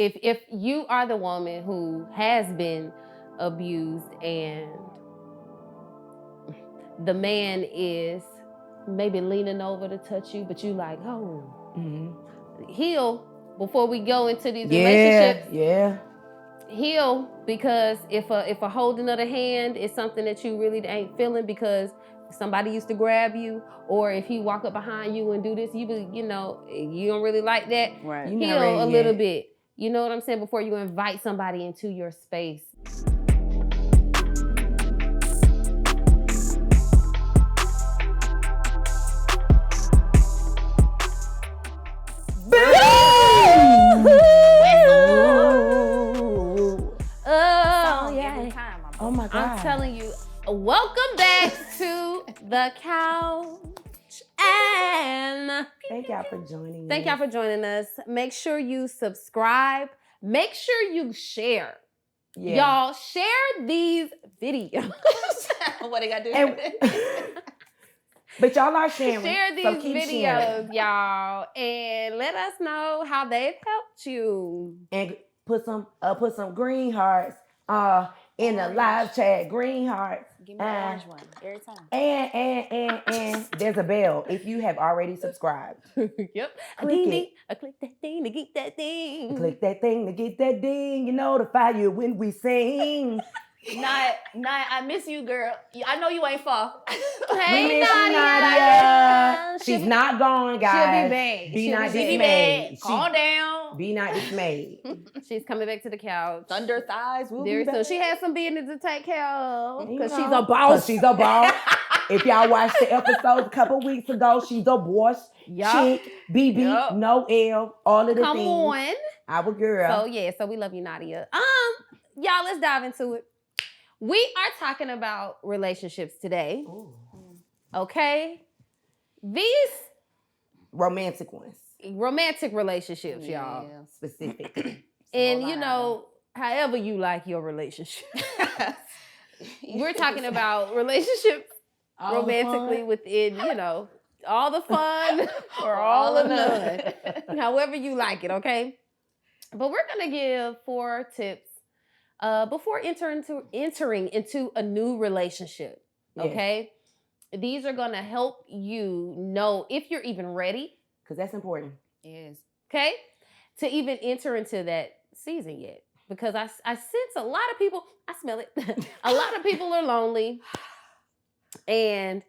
If you are the woman who has been abused and the man is maybe leaning over to touch you, but you like, heal before we go into these relationships. Yeah. Heal, because if a holding of the hand is something that you really ain't feeling because somebody used to grab you, or if he walk up behind you and do this, you don't really like that. Right. Heal a little bit. You know what I'm saying? Before you invite somebody into your space. Oh my God. I'm telling you, welcome back to the couch. And thank y'all for joining us. Thank y'all for joining us. Make sure you subscribe. Make sure you share. Yeah. Y'all share these videos. What they got to do? But y'all are sharing. Share these videos, y'all, and let us know how they've helped you. And put some green hearts in the live chat. Green hearts. Give me an orange one every time. And there's a bell if you have already subscribed. Yep. Click that thing to get that thing. Click that thing to get that ding. You notify you when we sing. Not, I miss you, girl. I know you ain't far. Hey, we miss you, Nadia. She's not gone, guys. Be not dismayed. Calm down. Be not dismayed. She's coming back to the couch. Thunder thighs will be back. So she has some business to take care of because she's a boss. She's a boss. If y'all watched the episode a couple weeks ago, she's a boss. Chick, BB, no L, all of the things. Come on. Our girl. So we love you, Nadia. Y'all, let's dive into it. We are talking about relationships today. Ooh. Okay? These romantic ones. Romantic relationships, y'all. Specific. And however you like your relationship. We're talking about relationships all romantically within, all the fun or all of none. However you like it, okay? But we're going to give 4 tips before entering into a new relationship, okay? Yes. These are going to help you know if you're even ready. Because that's important. Yes. Okay? To even enter into that season yet. Because I sense a lot of people, I smell it, a lot of people are lonely. And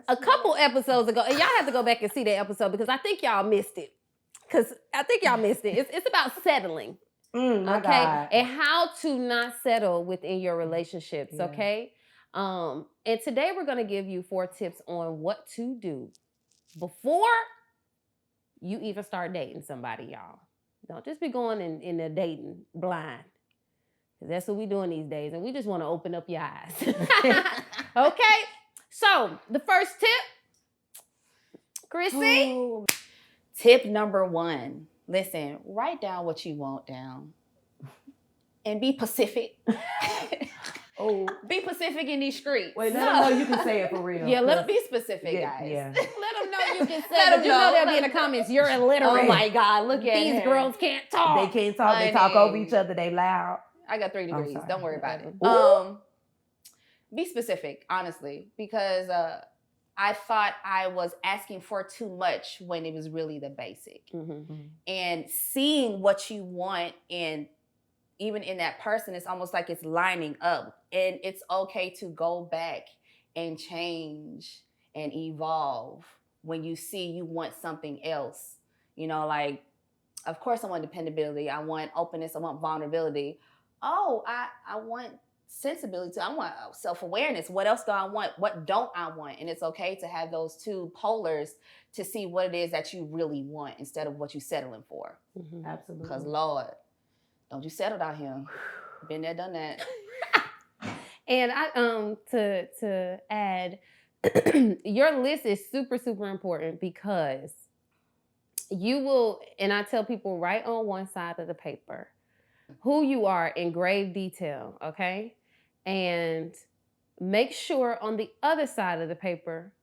a couple episodes ago, and y'all have to go back and see that episode because I think y'all missed it. It's about settling. Okay, God. And how to not settle within your relationships. Yeah. Okay, and today we're gonna give you 4 tips on what to do before you even start dating somebody, y'all. Don't just be going in the dating blind. That's what we doing these days, and we just want to open up your eyes. Okay, so the first tip, Chrissy. Oh. Tip number 1. Listen, write down what you want down and be Pacific. Be Pacific and discreet. Wait, let them know you can say it for real. Yeah, let them be specific, guys. Yeah. Let them know you can say it. But they'll be in the comments, you're illiterate. Oh my God, look at these girls can't talk. They can't talk. They talk over each other. They loud. I got 3 degrees. Don't worry about it. Be specific, honestly, because I thought I was asking for too much when it was really the basic. Mm-hmm. And seeing what you want and even in that person, it's almost like it's lining up. And it's okay to go back and change and evolve when you see you want something else. Of course I want dependability. I want openness. I want vulnerability. I want sensibility. I want self-awareness. What else do I want? What don't I want? And it's okay to have those 2 polars to see what it is that you really want instead of what you're settling for. Mm-hmm. Absolutely. Because Lord, don't you settle out here. Been there, done that. And I to add, your list is super, super important because you will, and I tell people write on one side of the paper who you are in grave detail, okay? And make sure on the other side of the paper,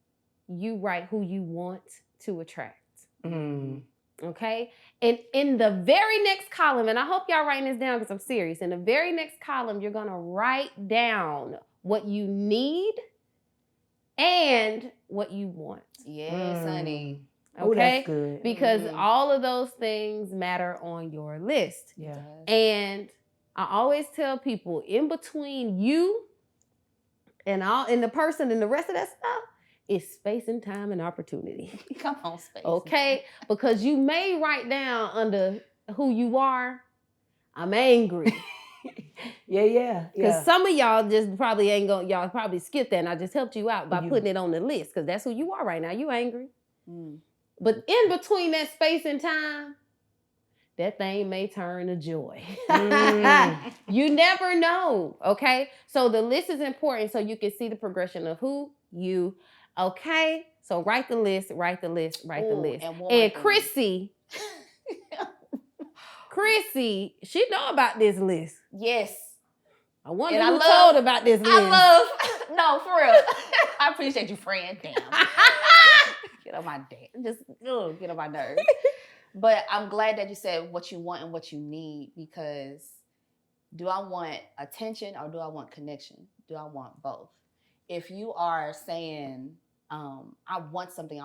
you write who you want to attract. Mm. Okay. And in the very next column, and I hope y'all writing this down because I'm serious. In the very next column, you're going to write down what you need and what you want. Yes, honey. Okay. Oh, that's good. Because all of those things matter on your list. Yeah. And I always tell people, in between you and the person and the rest of that stuff, is space and time and opportunity. Come on, space. Okay? Because you may write down under who you are, I'm angry. Yeah. Because some of y'all just probably y'all probably skip that, and I just helped you out by putting it on the list, because that's who you are right now. You angry. But in between that space and time, that thing may turn to joy. You never know, okay? So the list is important so you can see the progression of who you. Okay, so write the list. And Chrissy, she know about this list. Yes. I wonder who told about this list. No, for real. I appreciate you, friend. Damn. Get on my get on my nerves. But I'm glad that you said what you want and what you need, because do I want attention or do I want connection? Do I want both? If you are saying, I want something,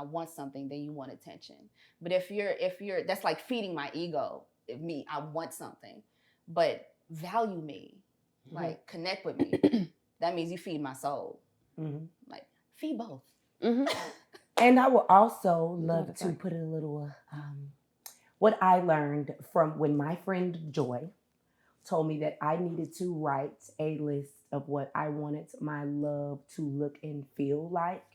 then you want attention. But if you're, that's like feeding my ego. I want something, but value me, like connect with me. That means you feed my soul. Like feed both. And I would also love to put a little, what I learned from when my friend Joy told me that I needed to write a list of what I wanted my love to look and feel like.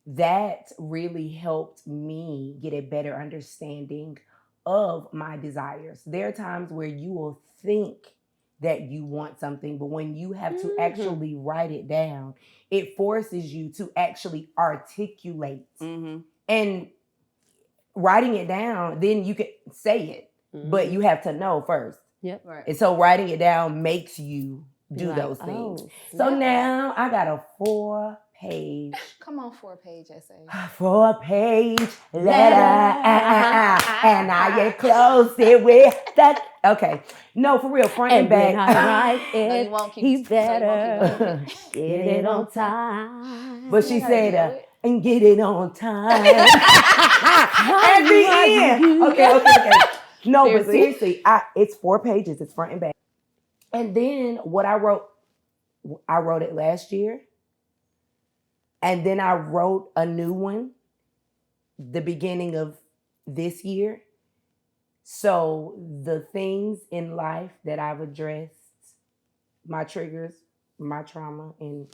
That really helped me get a better understanding of my desires. There are times where you will think that you want something, but when you have to actually write it down, it forces you to actually articulate. And writing it down, then you can say it, but you have to know first. Yep. Right. And so writing it down makes you do those things. So now I got a 4-page. Come on, 4-page essay. 4-page letter. And I get close it with that. Okay. No, for real, front and back. He's better. Get it on time. But she said, and get it on time. At the end. Okay. No, seriously? But seriously, it's 4 pages. It's front and back. And then what I wrote it last year. And then I wrote a new one the beginning of this year. So the things in life that I've addressed, my triggers, my trauma, and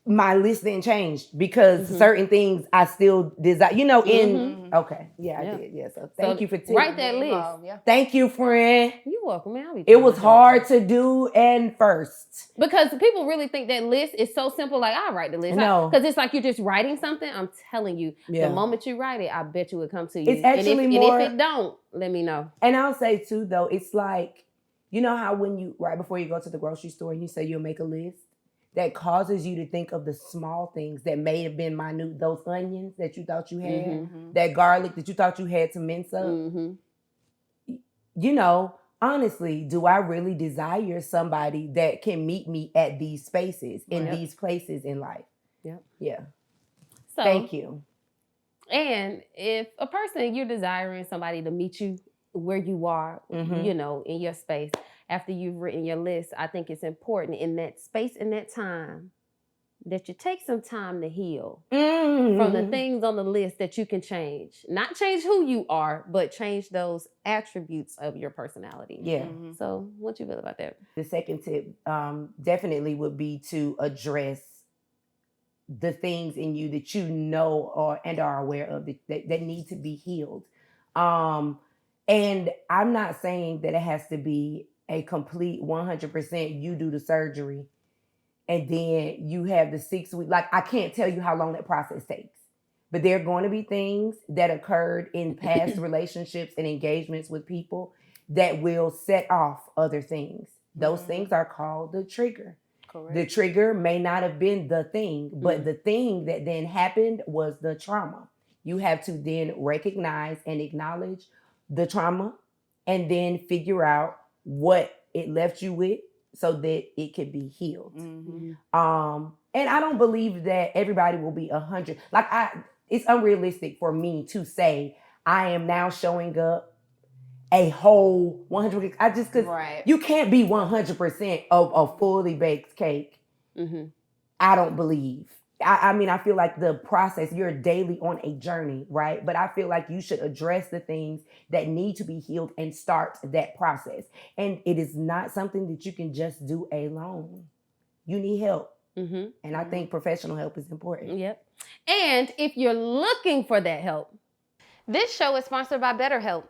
my list didn't change because certain things I still desire, okay. Yeah, I did. Yeah. So thank you for write that list. Thank you, friend. You're welcome, man. It was hard to do and first. Because people really think that list is so simple, like, I'll write the list. No. Because it's like you're just writing something. I'm telling you, the moment you write it, I bet you it comes to you. It's actually and if it don't, let me know. And I'll say too, though, it's like, you know how when right before you go to the grocery store and you say you'll make a list? That causes you to think of the small things that may have been minute, those onions that you thought you had, that garlic that you thought you had to mince up. Honestly, do I really desire somebody that can meet me at these spaces, in these places in life? Yeah. So, thank you. And if a person, you're desiring somebody to meet you where you are, in your space, after you've written your list, I think it's important in that space and that time that you take some time to heal from the things on the list that you can change. Not change who you are, but change those attributes of your personality. Yeah. So what you feel about that? The second tip definitely would be to address the things in you that you know and are aware of that need to be healed. And I'm not saying that it has to be a complete 100%, you do the surgery and then you have the 6 week. Like, I can't tell you how long that process takes, but there are going to be things that occurred in past relationships and engagements with people that will set off other things. Those things are called the trigger. Correct. The trigger may not have been the thing, but the thing that then happened was the trauma. You have to then recognize and acknowledge the trauma and then figure out what it left you with so that it could be healed. And I don't believe that everybody will be 100. It's unrealistic for me to say I am now showing up a whole 100. Because you can't be 100% of a fully baked cake. I don't believe. I mean, I feel like the process, you're daily on a journey, right? But I feel like you should address the things that need to be healed and start that process. And it is not something that you can just do alone. You need help. And I think professional help is important. Yep. And if you're looking for that help, this show is sponsored by BetterHelp.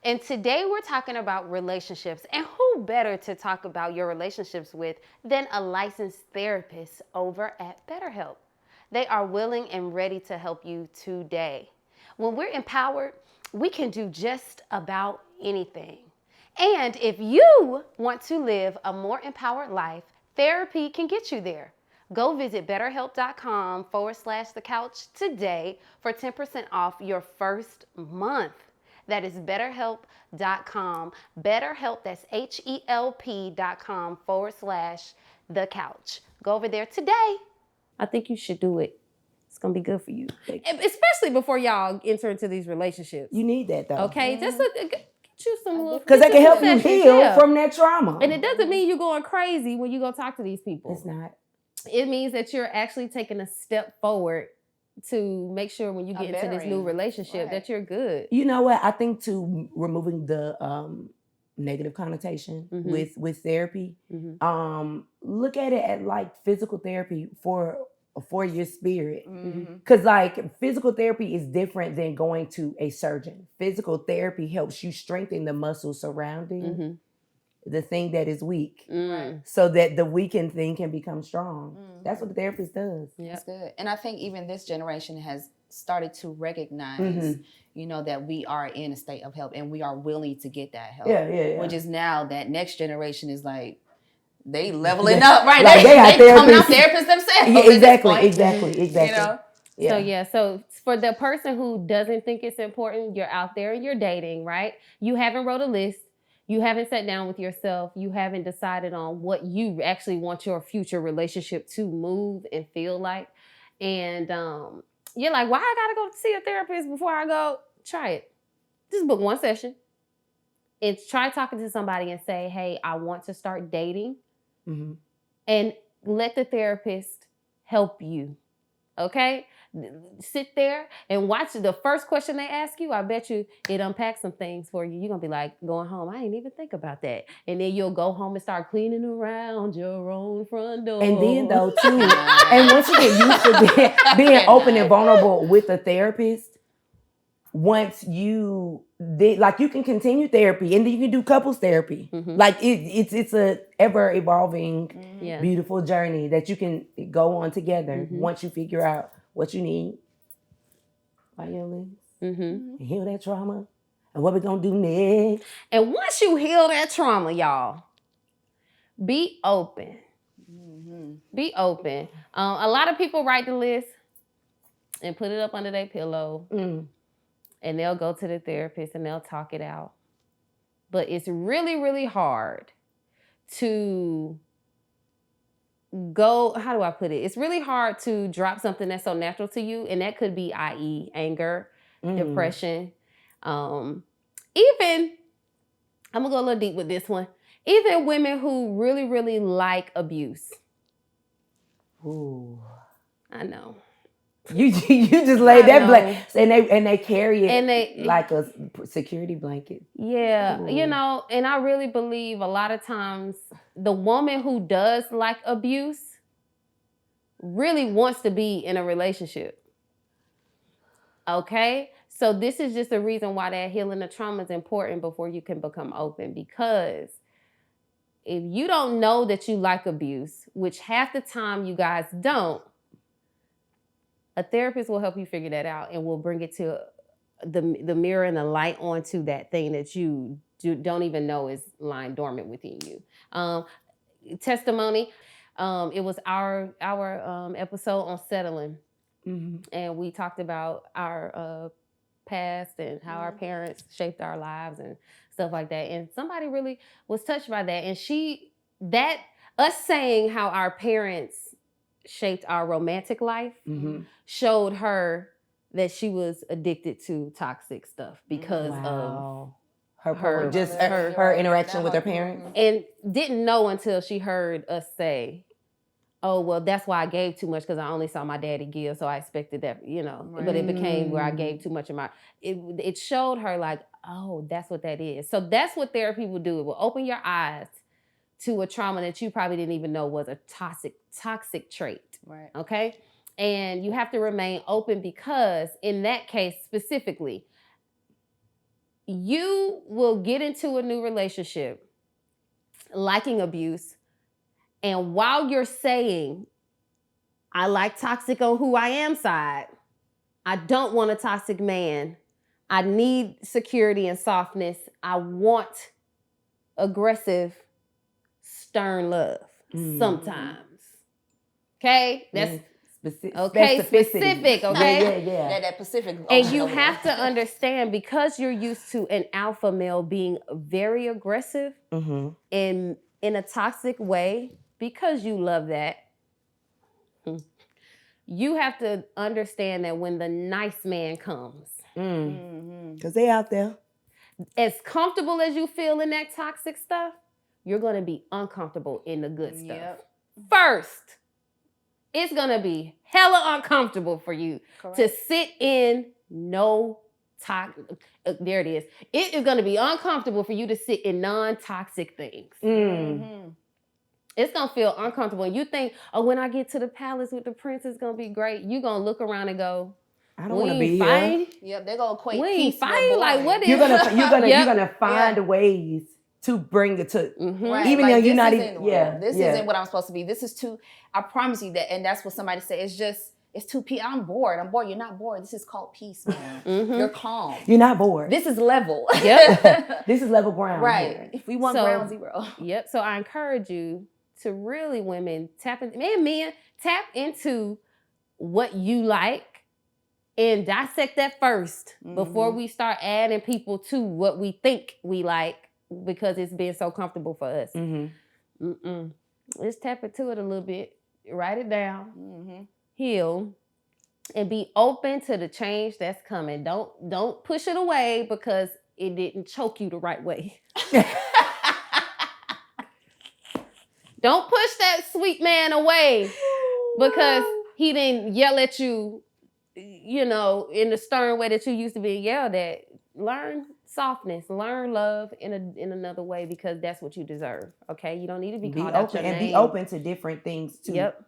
And today we're talking about relationships. And who better to talk about your relationships with than a licensed therapist over at BetterHelp? They are willing and ready to help you today. When we're empowered, we can do just about anything. And if you want to live a more empowered life, therapy can get you there. Go visit betterhelp.com/thecouch today for 10% off your first month. That is betterhelp.com. BetterHelp, that's HELP.com/thecouch. Go over there today. I think you should do it. It's going to be good for you. Especially before y'all enter into these relationships. You need that, though. Okay? Just get you some little... Because they can help you heal from that trauma. And it doesn't mean you're going crazy when you go talk to these people. It's not. It means that you're actually taking a step forward to make sure when you get into this new relationship that you're good. You know what? I think too, removing the negative connotation with therapy, look at it at like physical therapy for your spirit. Because like physical therapy is different than going to a surgeon. Physical therapy helps you strengthen the muscles surrounding the thing that is weak, so that the weakened thing can become strong. That's what the therapist does. That's good. And I think even this generation has started to recognize, you know, that we are in a state of help and we are willing to get that help. Which is now that next generation is like, they leveling up, right? Like they coming out therapists themselves. Yeah, exactly. You know? So for the person who doesn't think it's important, you're out there and you're dating, right? You haven't wrote a list. You haven't sat down with yourself. You haven't decided on what you actually want your future relationship to move and feel like. And you're like, why I gotta go see a therapist before I go? Try it. Just book one session. And try talking to somebody and say, hey, I want to start dating. And let the therapist help you. Okay? Sit there and watch the first question they ask you. I bet you it unpacks some things for you. You're going to be like, going home, I didn't even think about that. And then you'll go home and start cleaning around your own front door. And then though, too, and once you get used to being open and vulnerable with a therapist, once you like, you can continue therapy and then you can do couples therapy. Like it's a ever evolving, beautiful journey that you can go on together once you figure out what you need. And heal that trauma. And what we're gonna do next. And once you heal that trauma, y'all, be open. Be open. A lot of people write the list and put it up under their pillow. And they'll go to the therapist and they'll talk it out. But it's really, really hard to go, how do I put it? It's really hard to drop something that's so natural to you. And that could be, i.e., anger, depression. Even, I'm going to go a little deep with this one. Even women who really, really like abuse. Ooh. I know. You just lay that blanket and they carry it like a security blanket. Yeah, you know, and I really believe a lot of times the woman who does like abuse really wants to be in a relationship. Okay? So this is just a reason why that healing the trauma is important before you can become open, because if you don't know that you like abuse, which half the time you guys don't, a therapist will help you figure that out and will bring it to the mirror and the light onto that thing that you don't even know is lying dormant within you. Testimony. It was our episode on settling. And we talked about our past and how our parents shaped our lives and stuff like that. And somebody really was touched by that. And us saying how our parents shaped our romantic life showed her that she was addicted to toxic stuff because of her interaction with her parents. And didn't know until she heard us say, oh, well, that's why I gave too much, because I only saw my daddy give, so I expected that, but it became where I gave too much of it showed her like, oh, that's what that is. So that's what therapy will do. It will open your eyes to a trauma that you probably didn't even know was a toxic trait. Right. Okay? And you have to remain open, because in that case specifically, you will get into a new relationship liking abuse. And while you're saying, I like toxic on who I am side, I don't want a toxic man. I need security and softness. I want aggressive, stern love sometimes. Okay? That's specific. Okay? Yeah. That Pacific. And you have to understand, because you're used to an alpha male being very aggressive in a toxic way, because you love that, you have to understand that when the nice man comes, because they out there, as comfortable as you feel in that toxic stuff, you're going to be uncomfortable in the good stuff. First, it's going to be hella uncomfortable for you to sit in no toxic. There it is. It is going to be uncomfortable for you to sit in non-toxic things. It's going to feel uncomfortable. And you think, oh, when I get to the palace with the prince, it's going to be great. You're going to look around and go, I don't want to be here. Yep, they're going to equate we peace fighting. with Like, what is you're gonna find ways to bring it to, even like, though you're not even, this isn't what I'm supposed to be. This is too, I promise you that. And that's what somebody said. It's too peace. I'm bored. You're not bored. This is called peace, man. You're calm. You're not bored. This is level. Yep. This is level ground. Right. Here. If we want ground zero. Yep. So I encourage you to really, women, men, tap into what you like and dissect that first before we start adding people to what we think we like, because it's been so comfortable for us. Let's tap into it a little bit. Write it down. Heal. And be open to the change that's coming. Don't push it away because it didn't choke you the right way. Don't push that sweet man away because he didn't yell at you, in the stern way that you used to be yelled at. Learn softness, learn love in another way, because that's what you deserve. Okay, you don't need to be called out your name. And be open to different things too. Yep.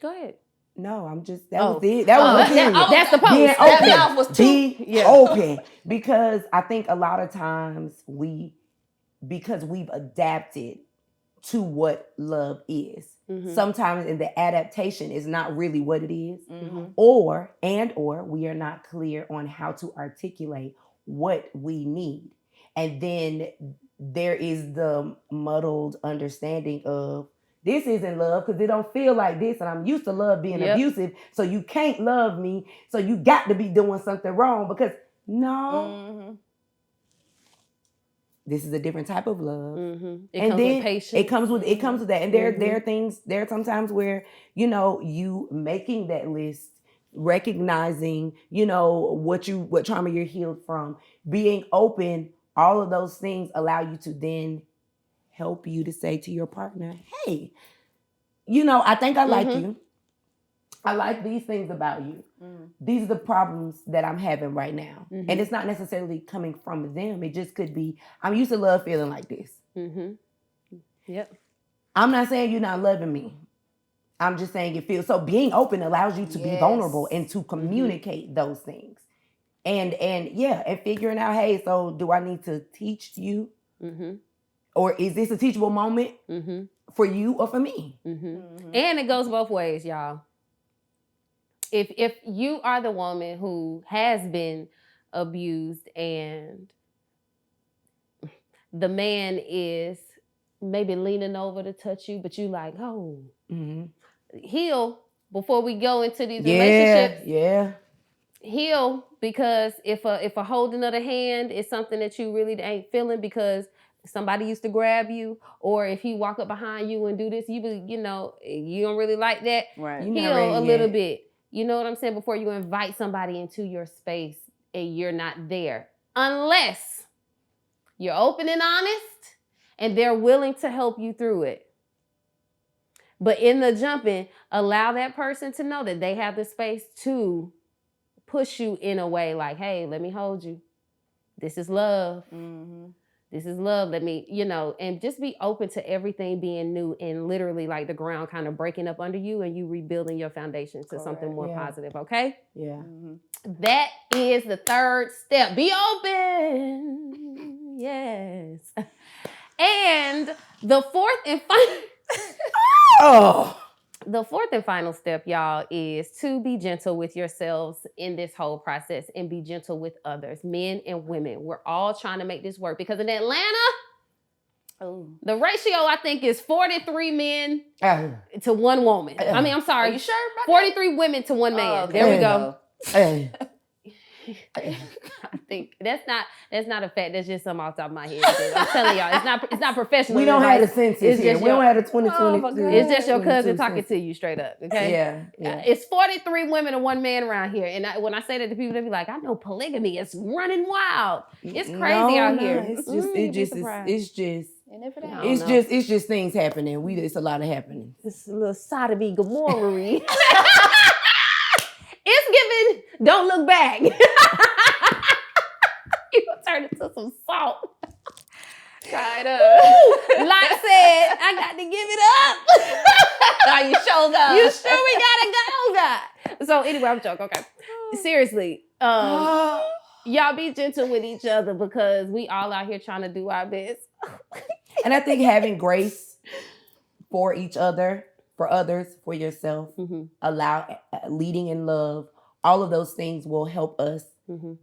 Go ahead. No, I'm just that was it. That was that's the post. Being open. That mouth was too open, because I think a lot of times because we've adapted to what love is. Sometimes in the adaptation is not really what it is, or we are not clear on how to articulate what we need. And then there is the muddled understanding of this isn't love because it don't feel like this, and I'm used to love being abusive, so you can't love me, so you got to be doing something wrong, because this is a different type of love. It comes with patience. It comes with that. And there are some times where, you making that list, recognizing, what trauma you're healed from, being open, all of those things allow you to then help you to say to your partner, hey, I think I like you. I like these things about you. These are the problems that I'm having right now. And it's not necessarily coming from them. It just could be, I'm used to love feeling like this. Yep. I'm not saying you're not loving me. I'm just saying it feels. So being open allows you to be vulnerable and to communicate those things. And figuring out, hey, so do I need to teach you? Or is this a teachable moment for you or for me? And it goes both ways, y'all. If you are the woman who has been abused and the man is maybe leaning over to touch you, but you like, heal before we go into these relationships. Yeah. Heal, because if a holding of the hand is something that you really ain't feeling because somebody used to grab you, or if he walk up behind you and do this, you don't really like that. Right. Heal a little bit. You know what I'm saying? Before you invite somebody into your space and you're not there, unless you're open and honest and they're willing to help you through it. But in the jumping, allow that person to know that they have the space to push you in a way like, hey, let me hold you. This is love. Mm-hmm. This is love. Let me, and just be open to everything being new and literally like the ground kind of breaking up under you and you rebuilding your foundation to something more positive. Okay? Yeah. Mm-hmm. That is the third step. Be open. Yes. And the fourth and final step, y'all, is to be gentle with yourselves in this whole process and be gentle with others, men and women. We're all trying to make this work because in Atlanta, the ratio, I think, is 43 men to one woman. I'm sorry. Are you sure about 43 women to one man. There we go. I think that's not a fact. That's just something off the top of my head. I'm telling y'all, it's not professional. We don't have the census here. We don't have the 2022. It's just your cousin talking to you straight up. Okay. Yeah. It's 43 women and one man around here. And when I say that to people, they be like, "I know polygamy is running wild. It's crazy out here." It's just things happening. It's a lot of happening. It's a little sodomy Gomorrah. It's giving, don't look back. You gonna turn into some salt. Try it up. Like said, I got to give it up. Are you sure, God? You sure we gotta go, God? So anyway, I'm joking. Okay. Seriously, y'all be gentle with each other because we all out here trying to do our best. And I think having grace for each other, for others, for yourself, allow leading in love, all of those things will help us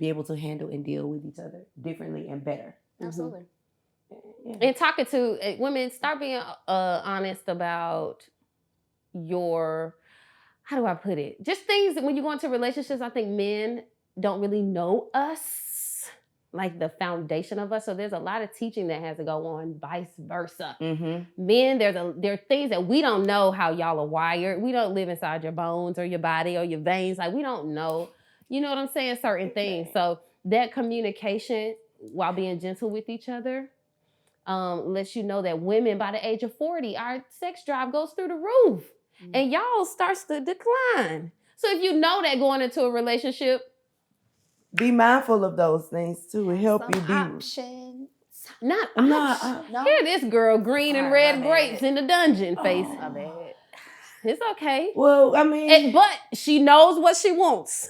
be able to handle and deal with each other differently and better. Absolutely. Yeah. And talking to women, start being honest about your, how do I put it? Just things that when you go into relationships, I think men don't really know us, like the foundation of us. So there's a lot of teaching that has to go on, vice versa. Men, there are things that we don't know how y'all are wired. We don't live inside your bones or your body or your veins. Like we don't know, you know what I'm saying? Certain things. So that communication while being gentle with each other lets you know that women by the age of 40, our sex drive goes through the roof and y'all starts to decline. So if you know that going into a relationship, be mindful of those things too. It help you be options. No. Hear this girl, green and red grapes in the dungeon face. My bad. It's okay. Well, I mean, but she knows what she wants.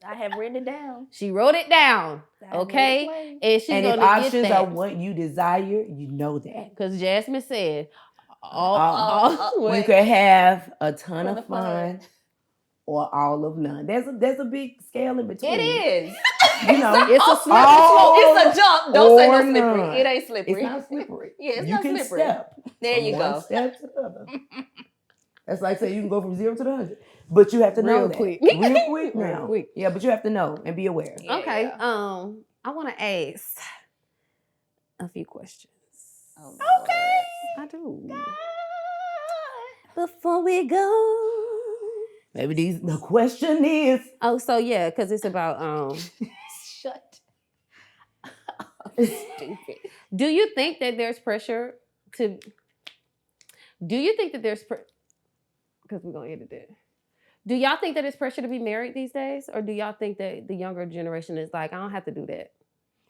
I have written it down. She wrote it down. Okay, and she's gonna if get options that. are what you desire, you know that. Because Jasmine said, you can have a ton of fun. Or all of none. There's a big scale in between. It is. You know, it's a slippery slope. It's a jump. Don't say no slippery. None. It ain't slippery. It's not slippery. Yeah, it's you not can slippery. Step there you from go. One step to the other. That's like saying you can go from 0 to 100, but you have to know that quick. Real quick now. Real quick. Yeah, but you have to know and be aware. Yeah. Okay. I want to ask a few questions. Okay. I do. Before we go. Maybe the question is. Oh, so yeah, because it's about Shut. Stupid. Do you think that there's pressure to? Do you think that there's because we're gonna edit it. Do y'all think that it's pressure to be married these days, or do y'all think that the younger generation is like, I don't have to do that?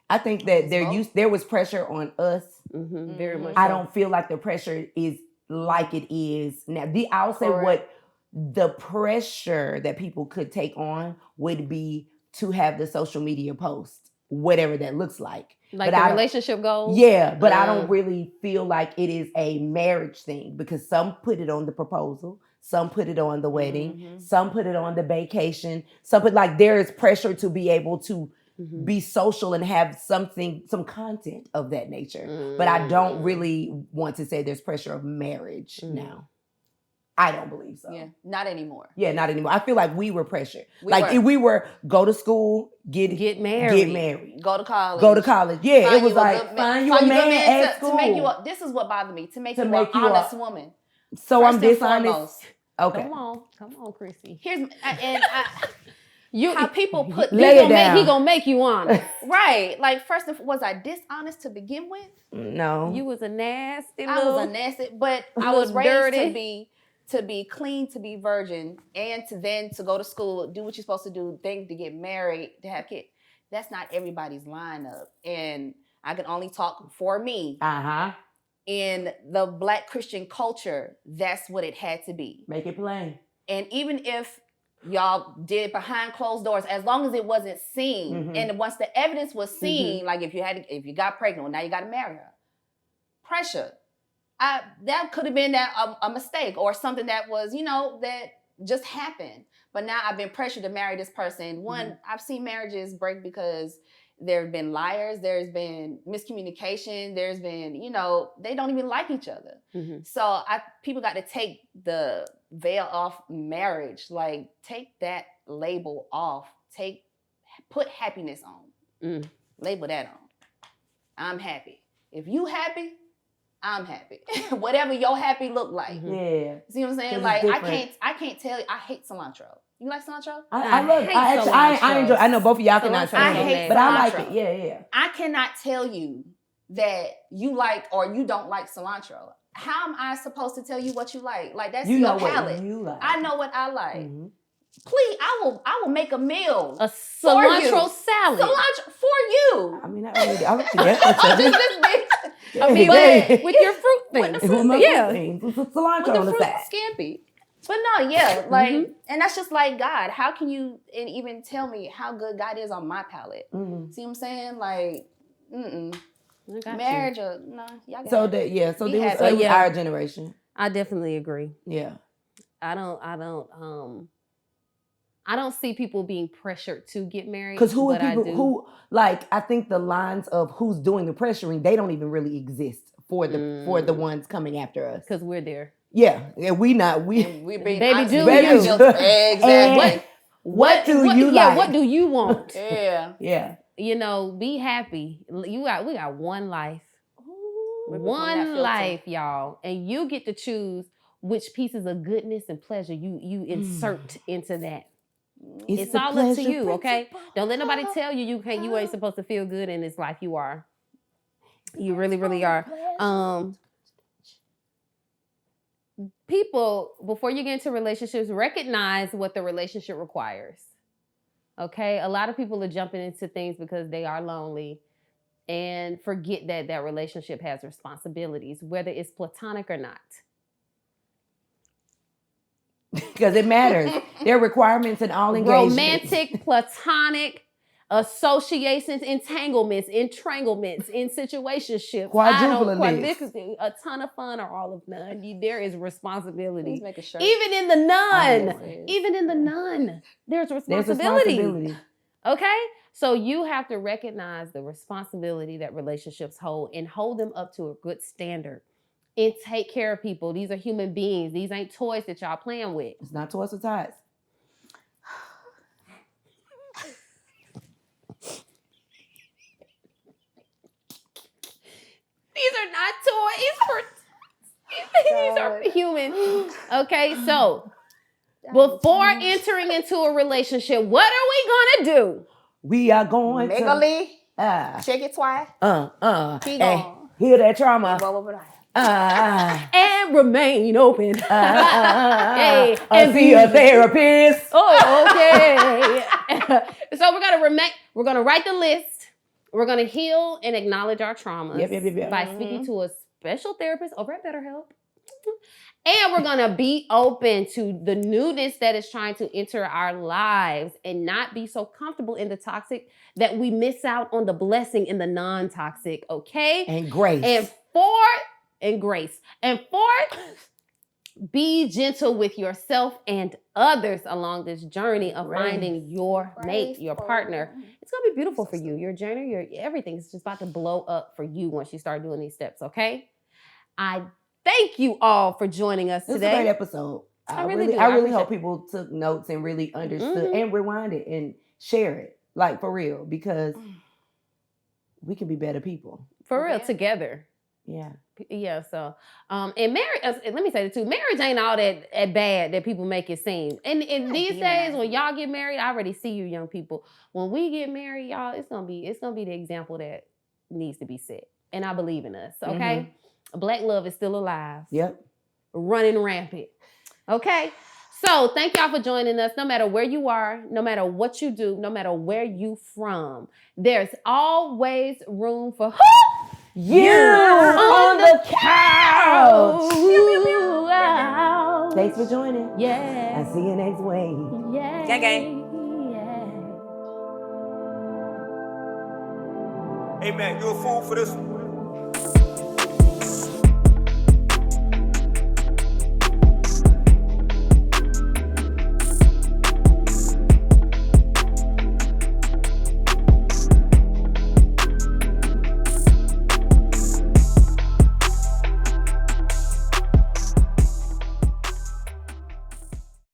I think that there was pressure on us. Very much. I don't feel like the pressure is like it is now. I'll say what the pressure that people could take on would be to have the social media post, whatever that looks like. Like the relationship goals? Yeah, but I don't really feel like it is a marriage thing because some put it on the proposal, some put it on the wedding, some put it on the vacation, some put there is pressure to be able to be social and have some content of that nature. But I don't really want to say there's pressure of marriage now. I don't believe so. Yeah, not anymore. Yeah, not anymore. I feel like we were pressured. If we were go to school, get married, go to college. Yeah, it was like find you a man at school. To make you this is what bothered me. To make you an honest woman. So I'm dishonest. Okay. Come on, Chrissy. How people put he gonna make you honest. Right. Like was I dishonest to begin with? No. You was a nasty but I was raised to be clean, to be virgin, and to go to school, do what you're supposed to do, to get married, to have kids. That's not everybody's lineup. And I can only talk for me. In the Black Christian culture, that's what it had to be. Make it plain. And even if y'all did it behind closed doors, as long as it wasn't seen, and once the evidence was seen, like if you got pregnant, well, now you got to marry her. Pressure. That could have been a mistake or something that was, that just happened. But now I've been pressured to marry this person. One, I've seen marriages break because there have been liars, there's been miscommunication, there's been, they don't even like each other. So people got to take the veil off marriage, like take that label off, put happiness on, label that on. I'm happy. If you happy, I'm happy. Whatever your happy look like. Yeah. See what I'm saying? Like I can't tell you. I hate cilantro. You like cilantro? I love it. I enjoy. I know both of y'all cannot tell me, but I like it. Yeah. I cannot tell you that you like or you don't like cilantro. How am I supposed to tell you what you like? Like that's your palate. You like. I know what I like. Please, I will make a meal. A cilantro salad. Cilantro for you. I mean, I would forget. I mean, with your fruit things. With cilantro on the side. Scampi. But no, and that's just like God. How can you even tell me how good God is on my palate? See what I'm saying? Like, marriage or no, y'all got so that so there was our generation. I definitely agree. Yeah. I don't see people being pressured to get married. Because I think the lines of who's doing the pressuring, they don't even really exist for the ones coming after us. Because we're there. Yeah, we baby do you. Exactly. What do you like? Yeah, what do you want? Yeah. Be happy. We got one life. One life, y'all. And you get to choose which pieces of goodness and pleasure you insert into that. It's all up to you, okay? Don't let nobody tell you you ain't supposed to feel good in this life. You are. You really, really are. People, before you get into relationships, recognize what the relationship requires. Okay? A lot of people are jumping into things because they are lonely and forget that relationship has responsibilities, whether it's platonic or not. Because it matters. There are requirements in all engagements. Romantic, platonic, associations, entanglements, entranglements, in situationships. A ton of fun or all of none. There is responsibility. Please make a shirt. Even in the nun, there's responsibility. Okay? So you have to recognize the responsibility that relationships hold and hold them up to a good standard. And take care of people. These are human beings. These ain't toys that y'all playing with. It's not toys or ties. These are not toys. These are human. Okay, so before entering into a relationship, what are we gonna do? We are going to check it twice. Heal that trauma. Go over there. And remain open. And be a therapist. Oh, okay. So we're gonna write the list. We're gonna heal and acknowledge our traumas by speaking to a special therapist over at BetterHelp. And we're gonna be open to the newness that is trying to enter our lives and not be so comfortable in the toxic that we miss out on the blessing in the non-toxic, okay? And grace. And grace. And fourth, be gentle with yourself and others along this journey of finding your mate, your partner. It's going to be beautiful for you. Your journey, everything is just about to blow up for you once you start doing these steps, okay? I thank you all for joining us today. This was a great episode. I really hope people took notes and really understood and rewind it and share it, like for real, because we can be better people. For real, together. Yeah. Yeah, so and marriage, let me say it too, marriage ain't all that bad that people make it seem. And these days when y'all get married, I already see you young people. When we get married, y'all, it's gonna be the example that needs to be set. And I believe in us, okay? Black love is still alive. Yep. Running rampant. Okay? So thank y'all for joining us. No matter where you are, no matter what you do, no matter where you from, there's always room for you on the couch. Thanks for joining. Yeah. I'll see you next week. Yeah. Gang. Hey man, you a fool for this one?